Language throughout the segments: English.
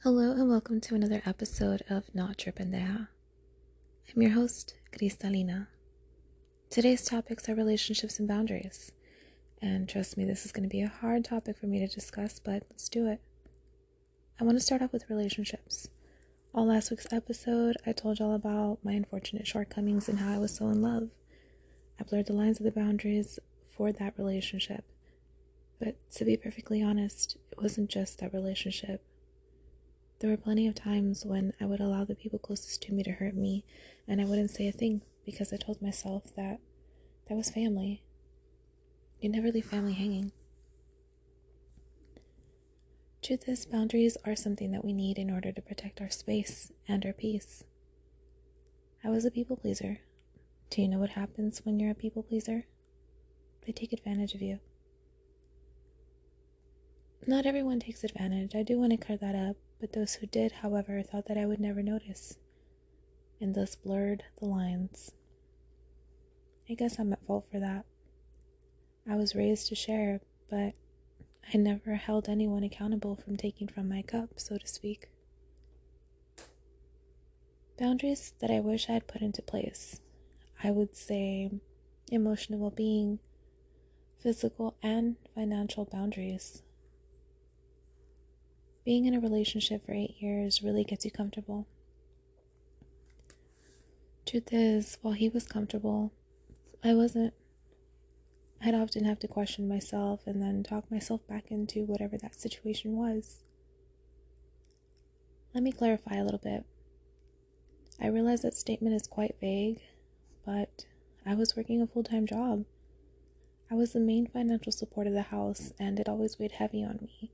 Hello and welcome to another episode of Not Tripendeja. I'm your host, Cristalina. Today's topics are relationships and boundaries. And trust me, this is going to be a hard topic for me to discuss, but let's do it. I want to start off with relationships. On last week's episode, I told y'all about my unfortunate shortcomings and how I was so in love. I blurred the lines of the boundaries for that relationship. But to be perfectly honest, it wasn't just that relationship. There were plenty of times when I would allow the people closest to me to hurt me, and I wouldn't say a thing because I told myself that was family. You never leave family hanging. Truth is, boundaries are something that we need in order to protect our space and our peace. I was a people pleaser. Do you know what happens when you're a people pleaser? They take advantage of you. Not everyone takes advantage. I do want to clear that up, but those who did, however, thought that I would never notice, and thus blurred the lines. I guess I'm at fault for that. I was raised to share, but I never held anyone accountable from taking from my cup, so to speak. Boundaries that I wish I had put into place. I would say emotional well-being, physical and financial boundaries. Being in a relationship for 8 years really gets you comfortable. Truth is, while he was comfortable, I wasn't. I'd often have to question myself and then talk myself back into whatever that situation was. Let me clarify a little bit. I realize that statement is quite vague, but I was working a full-time job. I was the main financial support of the house, and it always weighed heavy on me,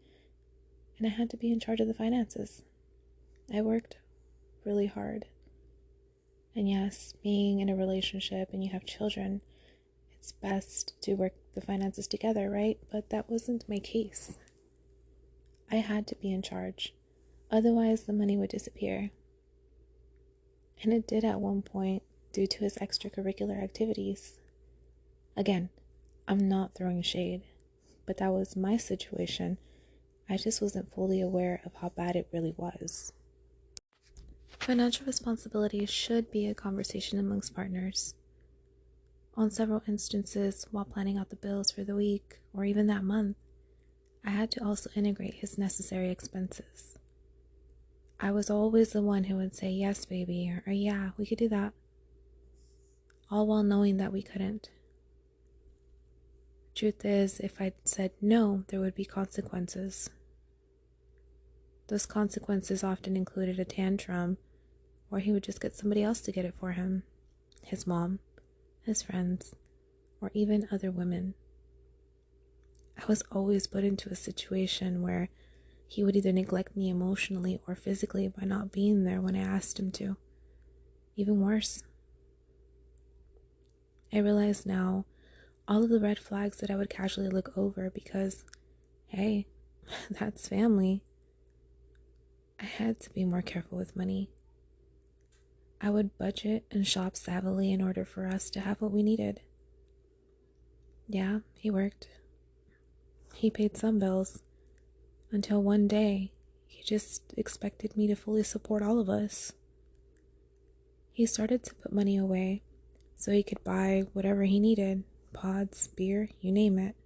and I had to be in charge of the finances. I worked really hard. And yes, being in a relationship and you have children, it's best to work the finances together, right? But that wasn't my case. I had to be in charge. Otherwise, the money would disappear. And it did at one point due to his extracurricular activities. Again, I'm not throwing shade, but that was my situation. I just wasn't fully aware of how bad it really was. Financial responsibility should be a conversation amongst partners. On several instances, while planning out the bills for the week or even that month, I had to also integrate his necessary expenses. I was always the one who would say, "Yes, baby," or "Yeah, we could do that," all while knowing that we couldn't. Truth is, if I'd said no, there would be consequences. Those consequences often included a tantrum, or he would just get somebody else to get it for him, his mom, his friends, or even other women. I was always put into a situation where he would either neglect me emotionally or physically by not being there when I asked him to. Even worse. I realize now all of the red flags that I would casually look over because, hey, that's family. I had to be more careful with money. I would budget and shop savvily in order for us to have what we needed. Yeah, he worked. He paid some bills. Until one day, he just expected me to fully support all of us. He started to put money away so he could buy whatever he needed, pods, beer, you name it.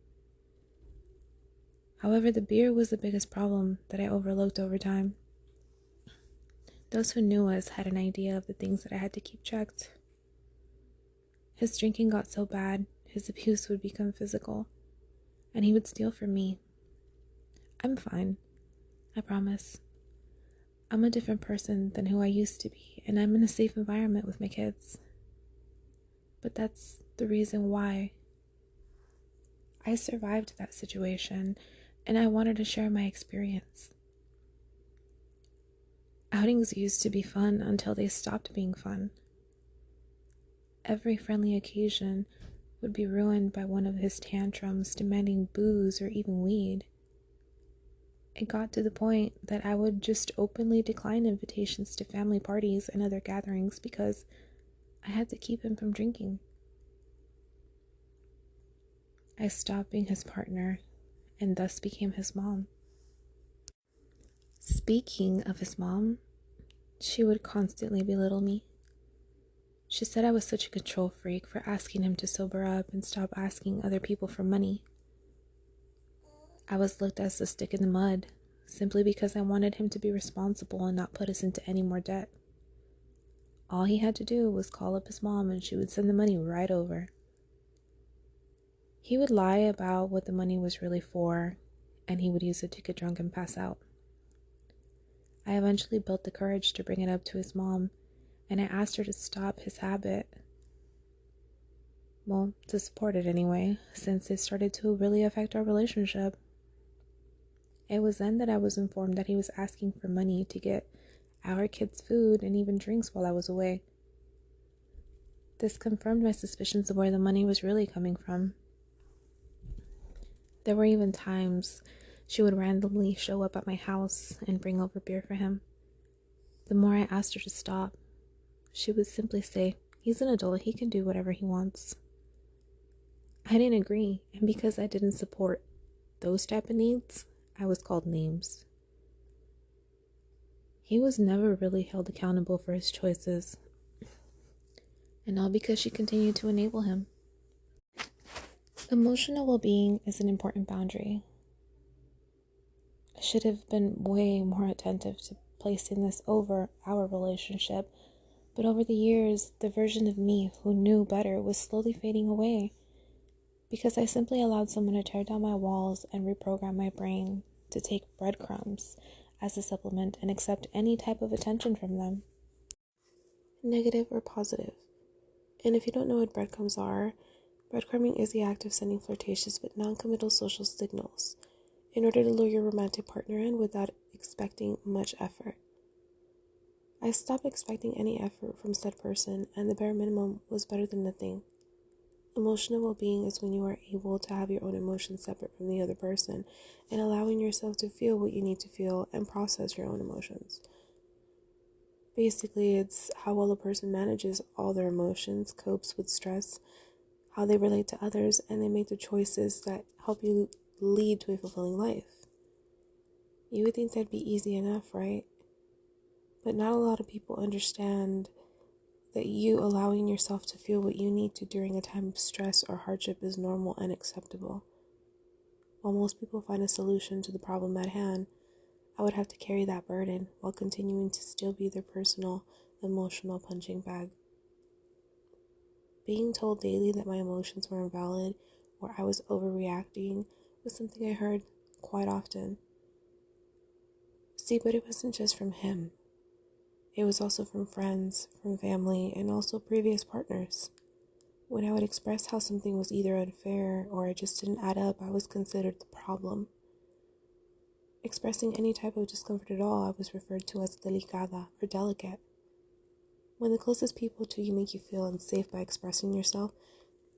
However, the beer was the biggest problem that I overlooked over time. Those who knew us had an idea of the things that I had to keep checked. His drinking got so bad, his abuse would become physical, and he would steal from me. I'm fine, I promise. I'm a different person than who I used to be, and I'm in a safe environment with my kids. But that's the reason why. I survived that situation, and I wanted to share my experience. Outings used to be fun until they stopped being fun. Every friendly occasion would be ruined by one of his tantrums demanding booze or even weed. It got to the point that I would just openly decline invitations to family parties and other gatherings because I had to keep him from drinking. I stopped being his partner and thus became his mom. Speaking of his mom, she would constantly belittle me. She said I was such a control freak for asking him to sober up and stop asking other people for money. I was looked as a stick in the mud, simply because I wanted him to be responsible and not put us into any more debt. All he had to do was call up his mom and she would send the money right over. He would lie about what the money was really for, and he would use it to get drunk and pass out. I eventually built the courage to bring it up to his mom, and I asked her to stop his habit. Well, to support it anyway, since it started to really affect our relationship. It was then that I was informed that he was asking for money to get our kids food and even drinks while I was away. This confirmed my suspicions of where the money was really coming from. There were even times she would randomly show up at my house and bring over beer for him. The more I asked her to stop, she would simply say, "He's an adult, he can do whatever he wants." I didn't agree, and because I didn't support those type of needs, I was called names. He was never really held accountable for his choices, and all because she continued to enable him. Emotional well-being is an important boundary. I should have been way more attentive to placing this over our relationship, but over the years, the version of me who knew better was slowly fading away because I simply allowed someone to tear down my walls and reprogram my brain to take breadcrumbs as a supplement and accept any type of attention from them, negative or positive. And if you don't know what breadcrumbs are, breadcrumbing is the act of sending flirtatious but non-committal social signals in order to lure your romantic partner in without expecting much effort. I stopped expecting any effort from said person, and the bare minimum was better than nothing. Emotional well-being is when you are able to have your own emotions separate from the other person and allowing yourself to feel what you need to feel and process your own emotions. Basically, it's how well a person manages all their emotions, copes with stress, how they relate to others, and they make the choices that help you lead to a fulfilling life. You would think that'd be easy enough, right? But not a lot of people understand that you allowing yourself to feel what you need to during a time of stress or hardship is normal and acceptable. While most people find a solution to the problem at hand, I would have to carry that burden while continuing to still be their personal, emotional punching bag. Being told daily that my emotions were invalid or I was overreacting was something I heard quite often. See, but it wasn't just from him. It was also from friends, from family, and also previous partners. When I would express how something was either unfair or it just didn't add up, I was considered the problem. Expressing any type of discomfort at all, I was referred to as delicada or delicate. When the closest people to you make you feel unsafe by expressing yourself,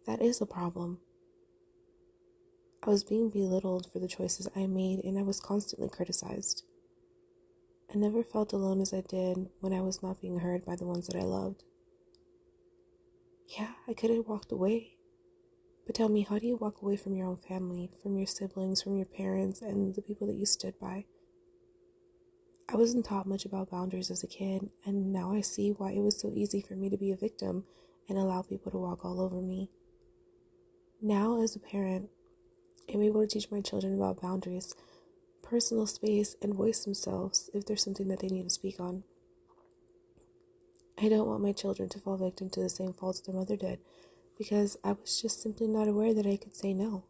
that is a problem. I was being belittled for the choices I made, and I was constantly criticized. I never felt alone as I did when I was not being heard by the ones that I loved. Yeah, I could have walked away. But tell me, how do you walk away from your own family, from your siblings, from your parents, and the people that you stood by? I wasn't taught much about boundaries as a kid, and now I see why it was so easy for me to be a victim and allow people to walk all over me. Now, as a parent, I'm able to teach my children about boundaries, personal space, and voice themselves if there's something that they need to speak on. I don't want my children to fall victim to the same faults their mother did, because I was just simply not aware that I could say no.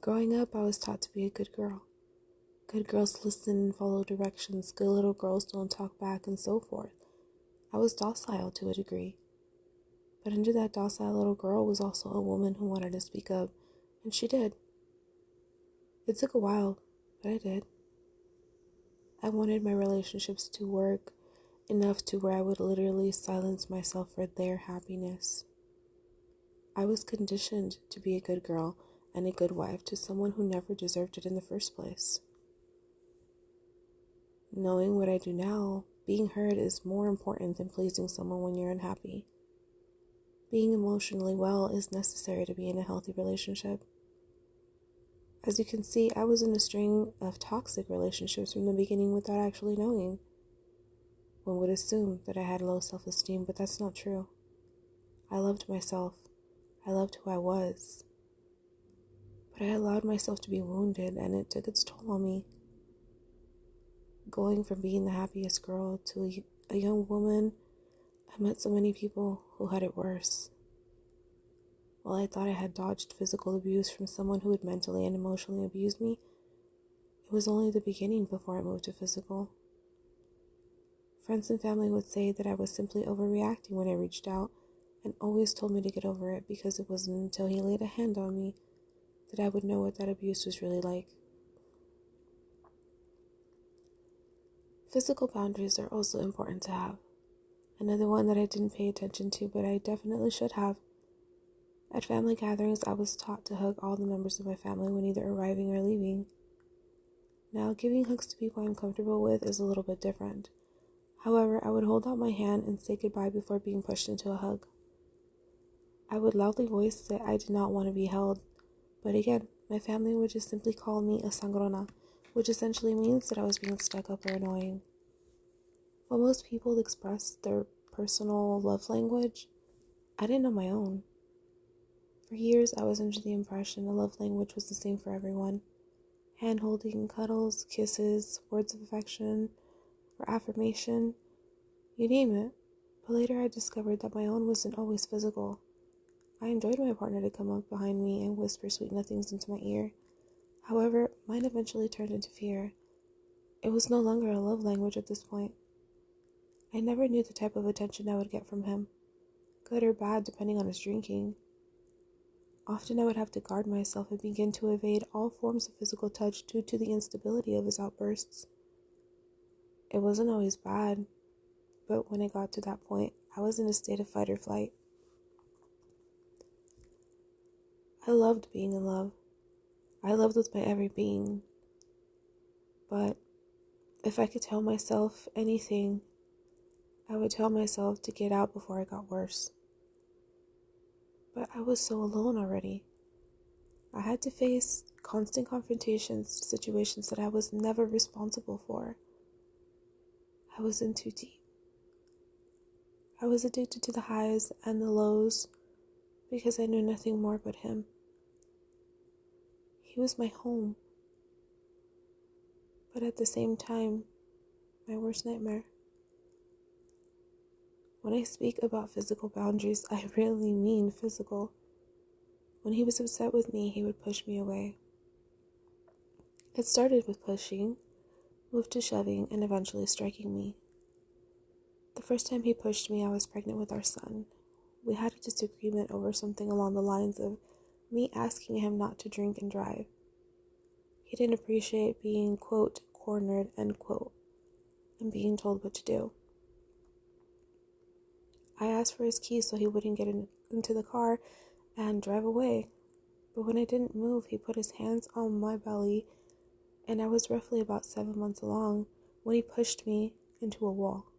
Growing up, I was taught to be a good girl. Good girls listen and follow directions, good little girls don't talk back, and so forth. I was docile to a degree. But under that docile little girl was also a woman who wanted to speak up, and she did. It took a while, but I did. I wanted my relationships to work enough to where I would literally silence myself for their happiness. I was conditioned to be a good girl and a good wife to someone who never deserved it in the first place. Knowing what I do now, being heard is more important than pleasing someone when you're unhappy. Being emotionally well is necessary to be in a healthy relationship. As you can see, I was in a string of toxic relationships from the beginning without actually knowing. One would assume that I had low self-esteem, but that's not true. I loved myself. I loved who I was. But I allowed myself to be wounded, and it took its toll on me. Going from being the happiest girl to a young woman, I met so many people who had it worse. While I thought I had dodged physical abuse from someone who had mentally and emotionally abused me, it was only the beginning before I moved to physical. Friends and family would say that I was simply overreacting when I reached out, and always told me to get over it because it wasn't until he laid a hand on me that I would know what that abuse was really like. Physical boundaries are also important to have. Another one that I didn't pay attention to, but I definitely should have. At family gatherings, I was taught to hug all the members of my family when either arriving or leaving. Now, giving hugs to people I'm comfortable with is a little bit different. However, I would hold out my hand and say goodbye before being pushed into a hug. I would loudly voice that I did not want to be held, but again, my family would just simply call me a sangrona, which essentially means that I was being stuck up or annoying. While most people express their personal love language, I didn't know my own. For years, I was under the impression a love language was the same for everyone. Hand-holding, cuddles, kisses, words of affection, or affirmation, you name it. But later I discovered that my own wasn't always physical. I enjoyed my partner to come up behind me and whisper sweet nothings into my ear. However, mine eventually turned into fear. It was no longer a love language at this point. I never knew the type of attention I would get from him, good or bad depending on his drinking. Often I would have to guard myself and begin to evade all forms of physical touch due to the instability of his outbursts. It wasn't always bad, but when it got to that point, I was in a state of fight or flight. I loved being in love. I loved with my every being. But if I could tell myself anything, I would tell myself to get out before it got worse. But I was so alone already. I had to face constant confrontations to situations that I was never responsible for. I was in too deep. I was addicted to the highs and the lows because I knew nothing more but him. He was my home, but at the same time, my worst nightmare. When I speak about physical boundaries, I really mean physical. When he was upset with me, he would push me away. It started with pushing, moved to shoving, and eventually striking me. The first time he pushed me, I was pregnant with our son. We had a disagreement over something along the lines of me asking him not to drink and drive. He didn't appreciate being, quote, cornered, end quote, and being told what to do. I asked for his keys so he wouldn't get into the car and drive away. But when I didn't move, he put his hands on my belly, and I was roughly about 7 months along when he pushed me into a wall.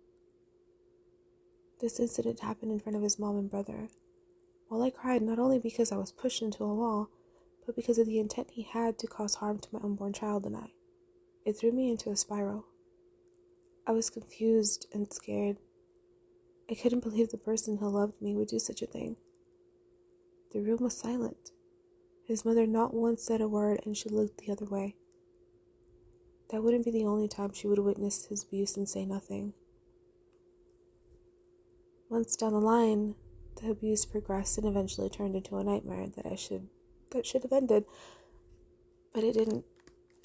This incident happened in front of his mom and brother. While I cried not only because I was pushed into a wall, but because of the intent he had to cause harm to my unborn child and I. It threw me into a spiral. I was confused and scared. I couldn't believe the person who loved me would do such a thing. The room was silent. His mother not once said a word, and she looked the other way. That wouldn't be the only time she would witness his abuse and say nothing. Months down the line, the abuse progressed and eventually turned into a nightmare that should have ended, but it didn't.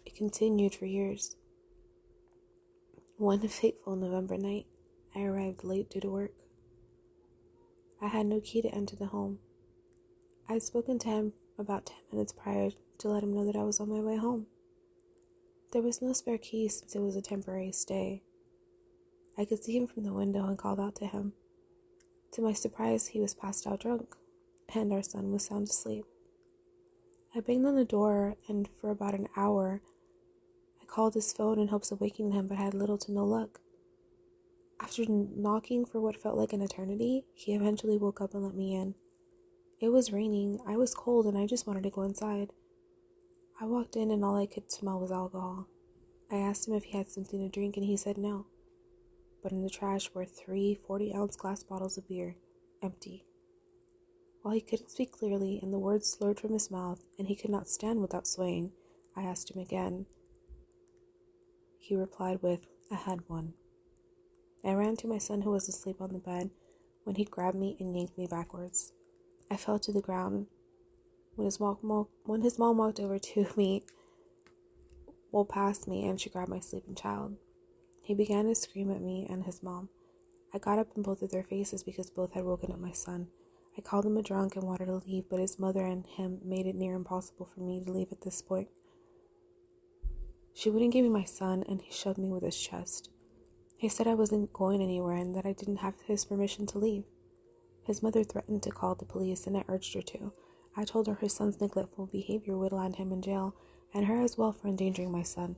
It continued for years. One fateful November night, I arrived late due to work. I had no key to enter the home. I had spoken to him about 10 minutes prior to let him know that I was on my way home. There was no spare key since it was a temporary stay. I could see him from the window and called out to him. To my surprise, he was passed out drunk, and our son was sound asleep. I banged on the door, and for about an hour, I called his phone in hopes of waking him, but had little to no luck. After knocking for what felt like an eternity, he eventually woke up and let me in. It was raining, I was cold, and I just wanted to go inside. I walked in and all I could smell was alcohol. I asked him if he had something to drink and he said no. But in the trash were 3 40-ounce glass bottles of beer, empty. While he couldn't speak clearly and the words slurred from his mouth and he could not stand without swaying, I asked him again. He replied with, "I had one." I ran to my son who was asleep on the bed when he grabbed me and yanked me backwards. I fell to the ground. When his mom walked over to me, past me, and she grabbed my sleeping child. He began to scream at me and his mom. I got up in both of their faces because both had woken up my son. I called him a drunk and wanted to leave, but his mother and him made it near impossible for me to leave at this point. She wouldn't give me my son, and he shoved me with his chest. He said I wasn't going anywhere and that I didn't have his permission to leave. His mother threatened to call the police, and I urged her to. I told her her son's neglectful behavior would land him in jail, and her as well for endangering my son.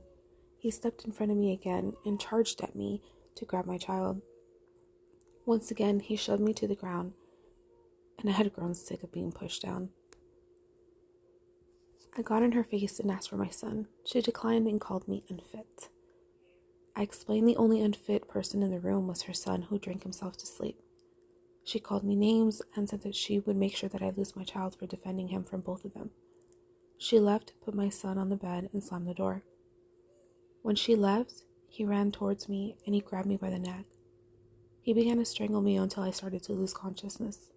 He stepped in front of me again and charged at me to grab my child. Once again, he shoved me to the ground, and I had grown sick of being pushed down. I got in her face and asked for my son. She declined and called me unfit. I explained the only unfit person in the room was her son, who drank himself to sleep. She called me names and said that she would make sure that I lose my child for defending him from both of them. She left, put my son on the bed, and slammed the door. When she left, he ran towards me and he grabbed me by the neck. He began to strangle me until I started to lose consciousness.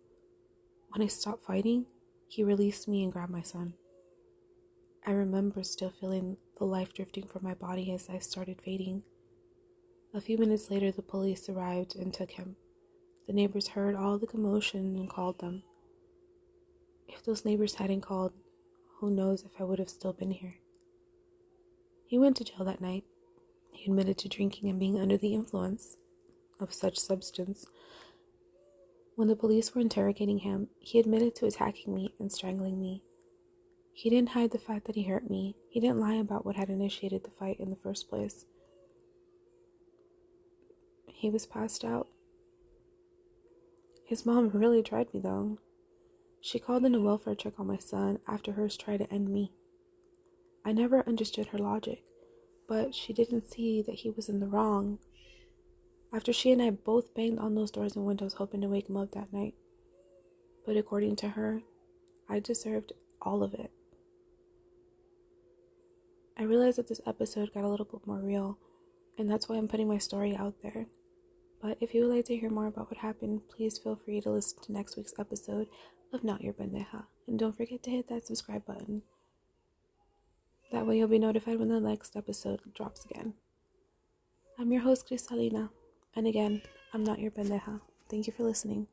When I stopped fighting, he released me and grabbed my son. I remember still feeling the life drifting from my body as I started fading. A few minutes later, the police arrived and took him. The neighbors heard all the commotion and called them. If those neighbors hadn't called, who knows if I would have still been here. He went to jail that night. He admitted to drinking and being under the influence of such substance. When the police were interrogating him, he admitted to attacking me and strangling me. He didn't hide the fact that he hurt me. He didn't lie about what had initiated the fight in the first place. He was passed out. His mom really tried me though. She called in a welfare check on my son after hers tried to end me. I never understood her logic, but she didn't see that he was in the wrong. After she and I both banged on those doors and windows hoping to wake him up that night. But according to her, I deserved all of it. I realized that this episode got a little bit more real, and that's why I'm putting my story out there. But if you would like to hear more about what happened, please feel free to listen to next week's episode of Not Your Pendeja. And don't forget to hit that subscribe button. That way you'll be notified when the next episode drops again. I'm your host, Cristalina. And again, I'm Not Your Pendeja. Thank you for listening.